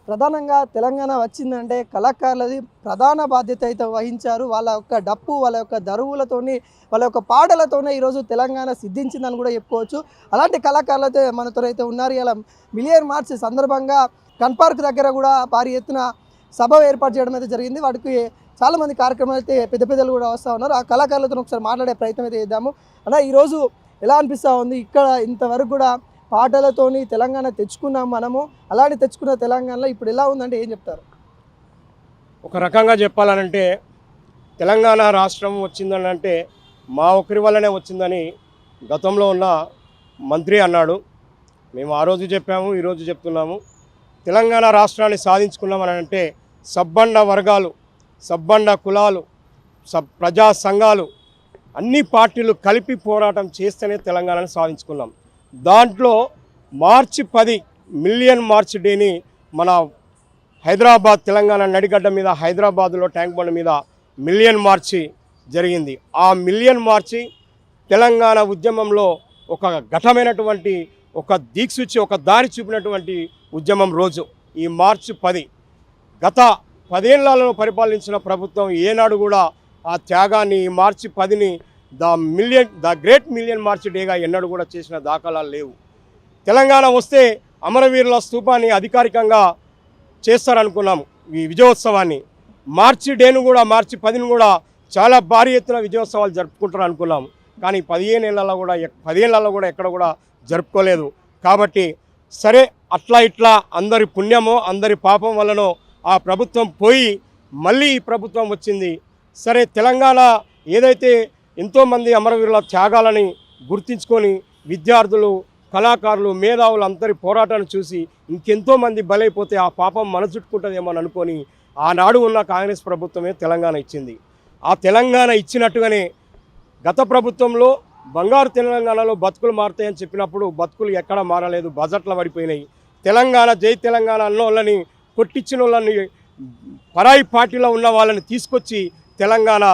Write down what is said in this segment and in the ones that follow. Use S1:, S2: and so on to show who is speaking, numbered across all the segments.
S1: ప్రధానంగా తెలంగాణ వచ్చిందంటే కళాకారులది ప్రధాన బాధ్యత అయితే వహించారు. వాళ్ళ యొక్క డప్పు, వాళ్ళ యొక్క దరువులతోని, వాళ్ళ యొక్క పాటలతోనే ఈరోజు తెలంగాణ సిద్ధించిందని కూడా చెప్పుకోవచ్చు. అలాంటి కళాకారులైతే మనతో అయితే ఉన్నారు. ఇలా మిలియన్ మార్చ్ సందర్భంగా గన్ పార్క్ దగ్గర కూడా భారీ ఎత్తున సభ ఏర్పాటు చేయడం అయితే జరిగింది. వాటికి చాలామంది కార్యక్రమాలు అయితే పెద్ద పెద్దలు కూడా వస్తూ ఉన్నారు. ఆ కళాకారులతో ఒకసారి మాట్లాడే ప్రయత్నం అయితే చేద్దాము. అలా ఈరోజు ఎలా అనిపిస్తూ ఉంది? ఇక్కడ ఇంతవరకు కూడా పాటలతోని తెలంగాణ తెచ్చుకున్నాం మనము. అలాంటి తెచ్చుకున్న తెలంగాణలో ఇప్పుడు ఎలా ఉందంటే ఏం చెప్తారు?
S2: ఒక రకంగా చెప్పాలనంటే తెలంగాణ రాష్ట్రం వచ్చిందని అంటే మా ఒక్కరి వల్లనే వచ్చిందని గతంలో ఉన్న మంత్రి అన్నాడు. మేము ఆ రోజు చెప్పాము, ఈరోజు చెప్తున్నాము. తెలంగాణ రాష్ట్రాన్ని సాధించుకున్నామని అంటే సబ్బండ వర్గాలు, సబ్బండ కులాలు, ప్రజా సంఘాలు అన్ని పార్టీలు కలిపి పోరాటం చేస్తేనే తెలంగాణను సాధించుకున్నాం. దాంట్లో మార్చి 10 మిలియన్ మార్చ్ డేని మన హైదరాబాద్ తెలంగాణ నడిగడ్డ మీద హైదరాబాద్లో ట్యాంక్ బండ్ మీద మిలియన్ మార్చి జరిగింది. ఆ మిలియన్ మార్చి తెలంగాణ ఉద్యమంలో ఒక ఘటమైనటువంటి ఒక దీక్షిచ్చి ఒక దారి చూపినటువంటి ఉద్యమం రోజు ఈ మార్చి 10. గత 10 ఏళ్లలో పరిపాలించిన ప్రభుత్వం ఏనాడు కూడా ఆ త్యాగాన్ని ఈ మార్చి 10ని ద గ్రేట్ మిలియన్ మార్చ్ డేగా ఎన్నడూ కూడా చేసిన దాఖలాలు లేవు. తెలంగాణ వస్తే అమరవీరుల స్తూపాన్ని అధికారికంగా చేస్తారనుకున్నాము. ఈ విజయోత్సవాన్ని మార్చి డేను కూడా మార్చి 10ని కూడా చాలా భారీ ఎత్తున విజయోత్సవాలు జరుపుకుంటారు అనుకున్నాము. కానీ 15 ఏళ్లలో కూడా ఎక్కడ కూడా జరుపుకోలేదు. కాబట్టి సరే అట్లా ఇట్లా అందరి పుణ్యమో అందరి పాపం వల్లనో ఆ ప్రభుత్వం పోయి మళ్ళీ ఈ ప్రభుత్వం వచ్చింది. సరే తెలంగాణ ఏదైతే ఎంతోమంది అమరవీరుల త్యాగాలని గుర్తించుకొని విద్యార్థులు, కళాకారులు, మేధావులు అందరి పోరాటాన్ని చూసి ఇంకెంతోమంది బలైపోతే ఆ పాపం మన చుట్టుకుంటుందేమో అని అనుకొని ఆనాడు ఉన్న కాంగ్రెస్ ప్రభుత్వమే తెలంగాణ ఇచ్చింది. ఆ తెలంగాణ ఇచ్చినట్టుగానే గత ప్రభుత్వంలో బంగారు తెలంగాణలో బతుకులు మారుతాయని చెప్పినప్పుడు బతుకులు ఎక్కడ మారలేదు, బజెట్లో పడిపోయినాయి. తెలంగాణ జై తెలంగాణ అన్న వాళ్ళని, కొట్టించిన వాళ్ళని, పరాయి పార్టీలో ఉన్న వాళ్ళని తీసుకొచ్చి తెలంగాణ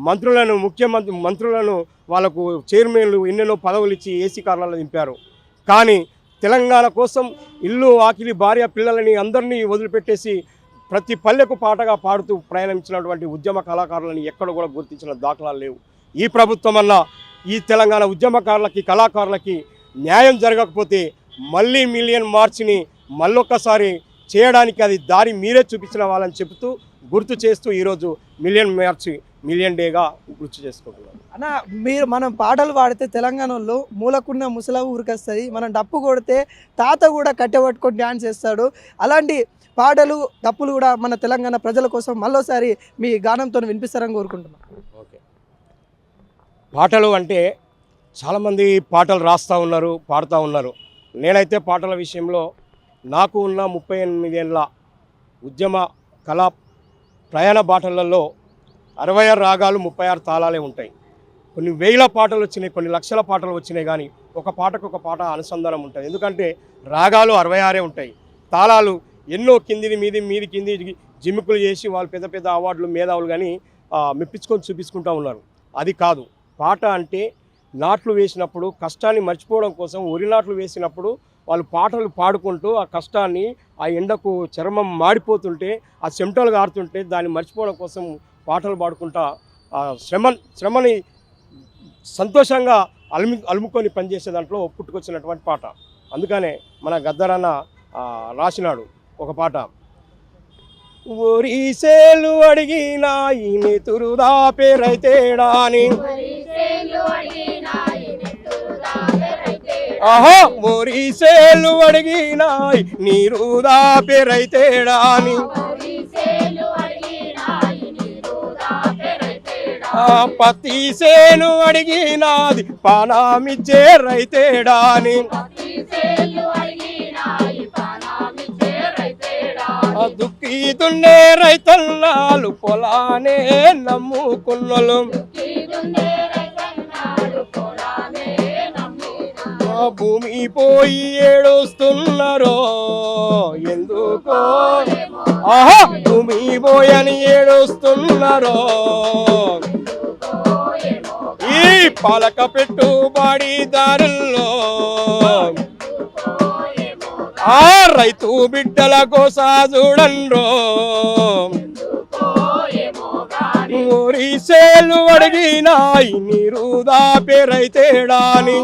S2: మంత్రులను, మంత్రులను వాళ్ళకు చైర్మన్లు ఎన్నెన్నో పదవులు ఇచ్చి ఏసీ కార్లలో దింపారు. కానీ తెలంగాణ కోసం ఇల్లు, ఆకిలి, భార్య, పిల్లలని అందరినీ వదిలిపెట్టేసి ప్రతి పల్లెకు పాటగా పాడుతూ ప్రయాణించినటువంటి ఉద్యమ కళాకారులను ఎక్కడ కూడా గుర్తించిన దాఖలాలు లేవు. ఈ ప్రభుత్వం వల్ల ఈ తెలంగాణ ఉద్యమకారులకి, కళాకారులకి న్యాయం జరగకపోతే మళ్ళీ మిలియన్ మార్చిని మళ్ళొక్కసారి చేయడానికి అది దారి మీరే చూపించిన వాళ్ళని చెబుతూ గుర్తు చేస్తూ ఈరోజు మిలియన్ మార్చి మిలియన్ డేగా గుర్తు చేసుకుంటున్నాం.
S1: మనం పాటలు పాడితే తెలంగాణలో మూలకున్న ముసలవు ఊరికొస్తుంది. మనం డప్పు కొడితే తాత కూడా కట్టెపట్టుకొని డ్యాన్స్ చేస్తాడు. అలాంటి పాటలు, డప్పులు కూడా మన తెలంగాణ ప్రజల కోసం మళ్ళోసారి మీ గానంతో వినిపిస్తారని కోరుకుంటున్నాం.
S2: ఓకే, పాటలు అంటే చాలామంది పాటలు రాస్తూ ఉన్నారు, పాడుతూ ఉన్నారు. నేనైతే పాటల విషయంలో నాకు ఉన్న 38 ఏళ్ళ ఉద్యమ కళా ప్రయాణ బాటలలో 66 రాగాలు, 36 తాళాలే ఉంటాయి. కొన్ని వేల పాటలు వచ్చినాయి, కొన్ని లక్షల పాటలు వచ్చినాయి. కానీ ఒక పాటకు ఒక పాట అనుసంధానం ఉంటుంది. ఎందుకంటే రాగాలు 66 ఉంటాయి, తాళాలు ఎన్నో కిందిది మీది కింది జిమ్ముకులు చేసి వాళ్ళు పెద్ద పెద్ద అవార్డులు, మేధావులు కానీ మెప్పించుకొని చూపించుకుంటూ ఉన్నారు. అది కాదు. పాట అంటే నాట్లు వేసినప్పుడు కష్టాన్ని మర్చిపోవడం కోసం, వరి నాట్లు వేసినప్పుడు వాళ్ళు పాటలు పాడుకుంటూ ఆ కష్టాన్ని, ఆ ఎండకు చర్మం మాడిపోతుంటే, ఆ చెమటలు గారుతుంటే దాన్ని మర్చిపోవడం కోసం పాటలు పాడుకుంటా ఆ శ్రమని సంతోషంగా అలుముకొని పనిచేసే దాంట్లో పుట్టుకొచ్చినటువంటి పాట. అందుకనే మన గద్దరన్న రాసినాడు ఒక పాట. ఒరిసేలు అడిగినా ఈ నెతురుదా పేరైతేడాని, ఆహా ఒరిసేలు అడిగినా నీరుదా పేరైతేడాని, పత్తి సేను అడిగినాది పానామిచ్చే రైతేడాని, దుక్కి దున్నే రైతన్నాలు పొలానే నమ్ముకున్నలు, భూమి పోయి ఏడుస్తున్నారో ఎందుకో, ఆహా భూమి పోయని ఏడుస్తున్నారో, ఈ పాలక పెట్టుబడి దారుల్లో ఆ రైతు బిడ్డల కోసా చూడండ్రో ఒరిసేలు అడిగినాయి నీరు దాపే రైతేడాని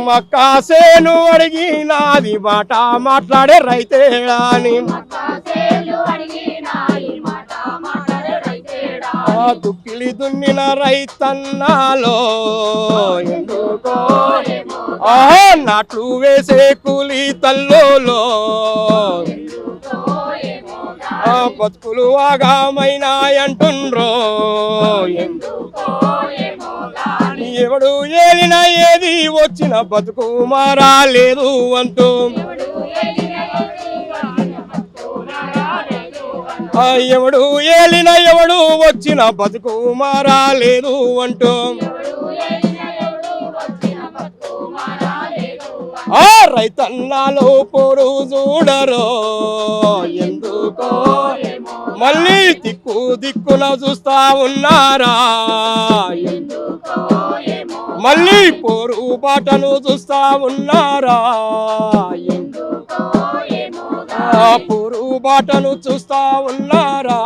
S2: మక్కాసేను అడిగినాది మాట మాట్లాడే రైతేడాని దుక్కిలి దున్నిన రైతన్నాలో ఎందుకో నాట్లు వేసే కూలి తల్లోలో బతుకులు ఆగామైనాయంటుండ్రో ఎవడు ఏలిన ఏది వచ్చిన బతుకు మారాలేదు అంటూ ఎవడు ఏలిన ఎవడు వచ్చిన బతుకు మారాలేదు అంటూ ఆ రైతన్నాలో పోరు చూడరో ఎందుకో మళ్ళీ దిక్కు దిక్కున చూస్తా ఉన్నారా మళ్ళీ పోరు బాటను చూస్తా ఉన్నారా పోరు బాటను చూస్తా ఉన్నారా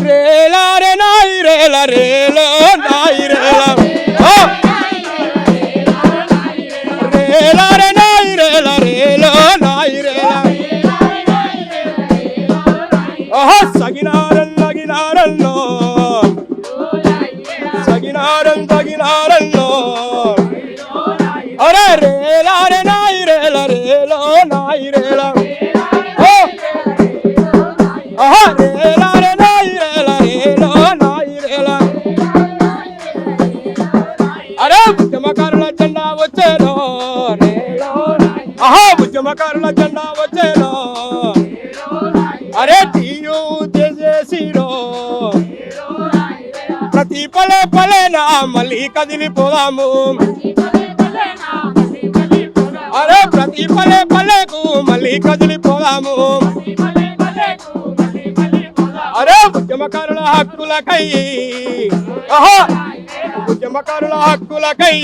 S2: రేలారే నాయి రేల రేలో నాయి రేల రేలారే నాయి రేల రేలో నాయి రేల సగినారన్ నగినారన్నో సగినారన్ తగినారన్నో అరే రేలారే నాయి రేల రేలో నాయి రేల రేలారే నాయి రేల రేలో నాయి రేల అరే ఉద్యమకారుల జెండా వచ్చేనో ఉద్యమకారుల జెండా వచ్చేనో అరే తీయు చేసిరో ప్రతి పలే పలేనా మళ్ళీ కదిలిపోదాము అరే ప్రతి పలే పలేకు మళ్ళీ కదిలిపోదాము అరే ఉద్యమకారుల హక్కులకై ఉద్యమకారుల హక్కులకై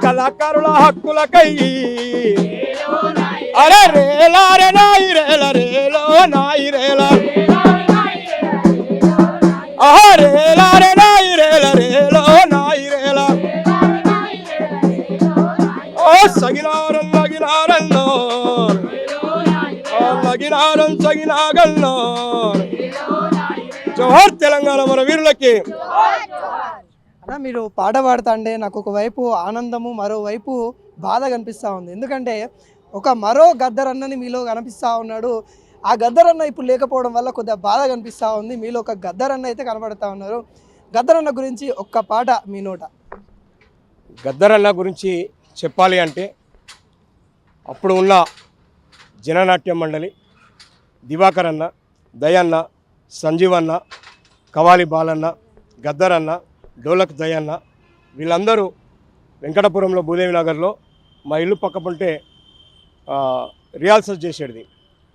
S2: కళాకారుల హక్కులకై అరే రేలారే నాయి రేల రేలో నాయి రేల రేలారే నాయి రేల రేలో నాయి రేల సగినారం నగినారన్నో నగినారం సగినాగన్నో జోహార్ తెలంగాణ మన వీరులకి.
S1: అన్న మీరు పాట పాడుతా అంటే నాకు ఒకవైపు ఆనందము మరోవైపు బాధ కనిపిస్తూ ఉంది. ఎందుకంటే ఒక మరో గద్దరన్నని మీలో కనిపిస్తూ ఉన్నాడు. ఆ గద్దరన్న ఇప్పుడు లేకపోవడం వల్ల కొద్దిగా బాధ కనిపిస్తూ ఉంది. మీలో ఒక గద్దరన్న అయితే కనబడతా ఉన్నారు. గద్దరన్న గురించి ఒక్క పాట మీ నోట.
S2: గద్దరన్న గురించి చెప్పాలి అంటే అప్పుడు ఉన్న జననాట్య మండలి దివాకర్ అన్న, దయన్న, సంజీవన్న, కవాలి బాలన్న, గద్దరన్న, డోలక్ దయన్న వీళ్ళందరూ వెంకటపురంలో భూదేవి నగర్లో మా ఇల్లు పక్కపుంటే రిహార్సల్స్ చేసేది.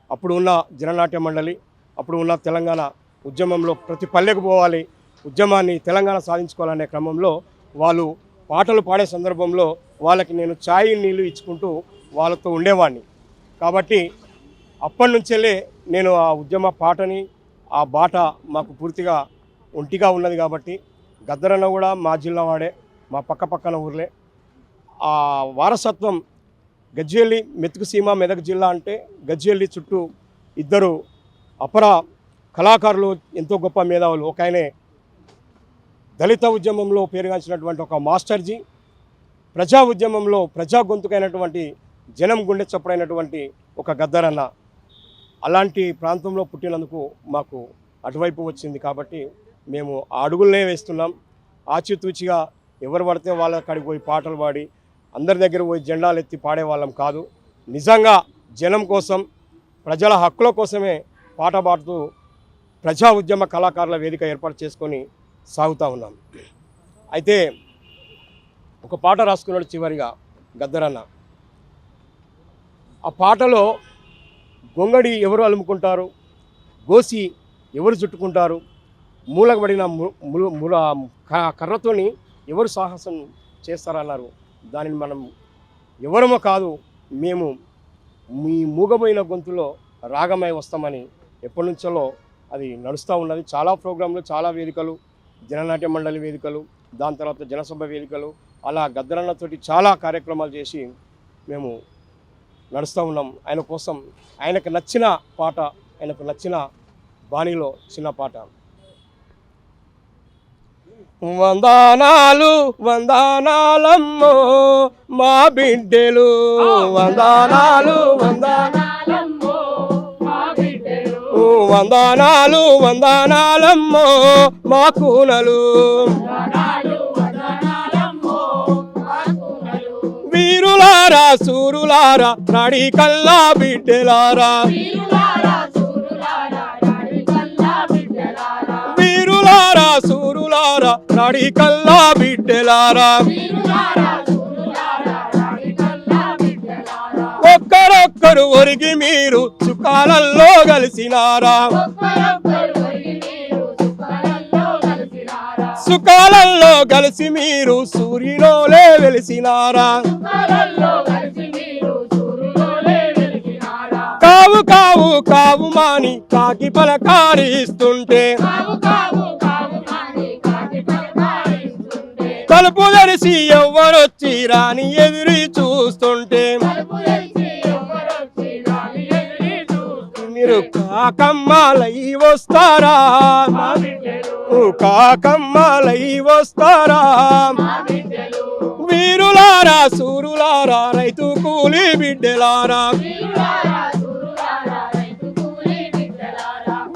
S2: అప్పుడు ఉన్న జననాట్య మండలి, అప్పుడు ఉన్న తెలంగాణ ఉద్యమంలో ప్రతి పల్లెకు పోవాలి, ఉద్యమాన్ని తెలంగాణ సాధించుకోవాలనే క్రమంలో వాళ్ళు పాటలు పాడే సందర్భంలో వాళ్ళకి నేను ఛాయ్ నీళ్ళు ఇచ్చుకుంటూ వాళ్ళతో ఉండేవాడిని. కాబట్టి అప్పటి నుంచెల్లే నేను ఆ ఉద్యమ పాటని ఆ బాట మాకు పూర్తిగా ఒంటిగా ఉన్నది. కాబట్టి గద్దరన్న కూడా మా జిల్లా వాడే, మా పక్కన ఊర్లే. ఆ వారసత్వం గజ్వేలి మెతుకుసీమ మెదక్ జిల్లా అంటే గజ్వేలి చుట్టూ ఇద్దరు అపర కళాకారులు, ఎంతో గొప్ప మేధావులు. ఒక ఆయనే దళిత ఉద్యమంలో పేరుగాంచినటువంటి ఒక మాస్టర్జీ, ప్రజా ఉద్యమంలో ప్రజా గొంతుకైనటువంటి జనం గుండె చప్పుడైనటువంటి ఒక గద్దరన్న. అలాంటి ప్రాంతంలో పుట్టినందుకు మాకు అటువైపు వచ్చింది. కాబట్టి మేము ఆ అడుగులనే వేస్తున్నాం. ఆచితూచిగా ఎవరు పడితే వాళ్ళ కాడికి పోయి పాటలు పాడి అందరి దగ్గర పోయి జెండాలు ఎత్తి పాడేవాళ్ళం కాదు. నిజంగా జనం కోసం, ప్రజల హక్కుల కోసమే పాట పాడుతూ ప్రజా ఉద్యమ కళాకారుల వేదిక ఏర్పాటు చేసుకొని సాగుతూ ఉన్నాం. అయితే ఒక పాట రాసుకున్నాడు చివరిగా గద్దరన్న. ఆ పాటలో గొంగడి ఎవరు అలుముకుంటారు, గోసి ఎవరు చుట్టుకుంటారు, మూలకబడిన కర్రతోని ఎవరు సాహసం చేస్తారన్నారు. దానిని మనం ఎవరమో కాదు, మేము మీ మూగబోయిన గొంతులో రాగమై వస్తామని ఎప్పటి నుంచో అది నడుస్తూ ఉన్నది. చాలా ప్రోగ్రాంలు, చాలా వేదికలు, జననాట్య మండలి వేదికలు, దాని తర్వాత జనసభ వేదికలు, అలా గద్దరన్నతోటి చాలా కార్యక్రమాలు చేసి మేము నడుస్తూ ఉన్నాం. ఆయన కోసం ఆయనకు నచ్చిన పాట, ఆయనకు నచ్చిన బాణీలో చిన్న పాట. వందనాలు వందనాలమ్మో మా బిడ్డలు, వందనాలు వందనాలమ్మో మా బిడ్డలు, వందనాలు వందనాలమ్మో మా కూనలు, వీరులారా సూరులారా నడి కల్లా బిడ్డలారా, వీరులారా సూరులారా నడి కల్లా బిడ్డలారా, ఒక్కరొక్కరు ఒరిగి మీరు సుఖాలల్లో కలిసినారా, సుఖాలల్లో కలిసి మీరు సూర్యులోలే వెలిసినారా, కావు కావు కావు మాని కాకి పలకారిస్తుంటే, తలుపు తెరిచి ఎవ్వరొచ్చి రాని ఎదురు చూస్తుంటే, మీరు కాకమ్మాలై వస్తారా, కాకమ్మాలై వస్తారా, వీరులారా సూరులారా రైతు కూలి బిడ్డలారా,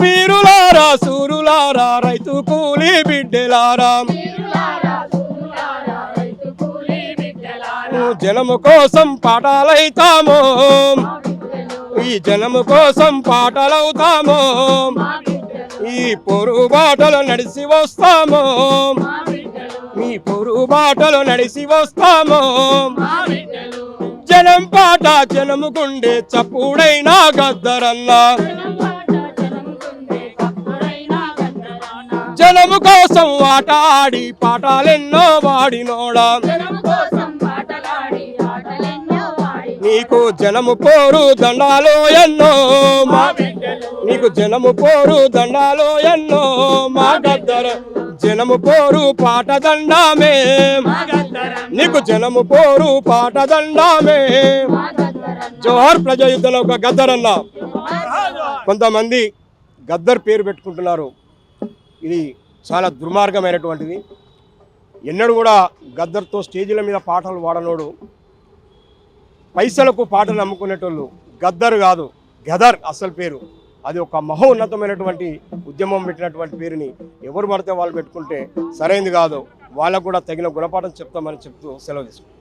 S2: వీరులారా సూరులారా రైతు కూలి బిడ్డలారా, జనము కోసం పాఠాలైతామో, ఈ జనము కోసం పాటలవుతామో, ఈ పొరు బాటలు నడిచి వస్తామో, ఈ పొరు బాటలు నడిచి వస్తామో, జనం పాట జనము గుండె చప్పుడైనా గద్దరన్నా, జనము కోసం ఆట ఆడి పాటలెన్నో వాడినోడా, నీకు జనము పోరు దండాలో ఎన్నో మా, నీకు జనము పోరు దండాలో ఎన్నో మా గద్దర, జనము పోరు పాట దండామే, నీకు జనము పోరు పాట దండామే. జోహార్ ప్రజా యుద్ధంలో ఒక గద్దర్ అన్న. కొంతమంది గద్దర్ పేరు పెట్టుకుంటున్నారు, ఇది చాలా దుర్మార్గమైనటువంటిది. ఎన్నడూ కూడా గద్దర్తో స్టేజీల మీద పాటలు వాడనోడు, పైసలకు పాటలు అమ్ముకునేటోళ్ళు గద్దర్ కాదు, గదర్ అసలు పేరు. అది ఒక మహోన్నతమైనటువంటి ఉద్యమం పెట్టినటువంటి పేరుని ఎవరు పడితే వాళ్ళు పెట్టుకుంటే సరైనది కాదు. వాళ్ళకు కూడా తగిన గుణపాఠం చెప్తామని చెప్తూ సెలవు తీసుకుంటాం.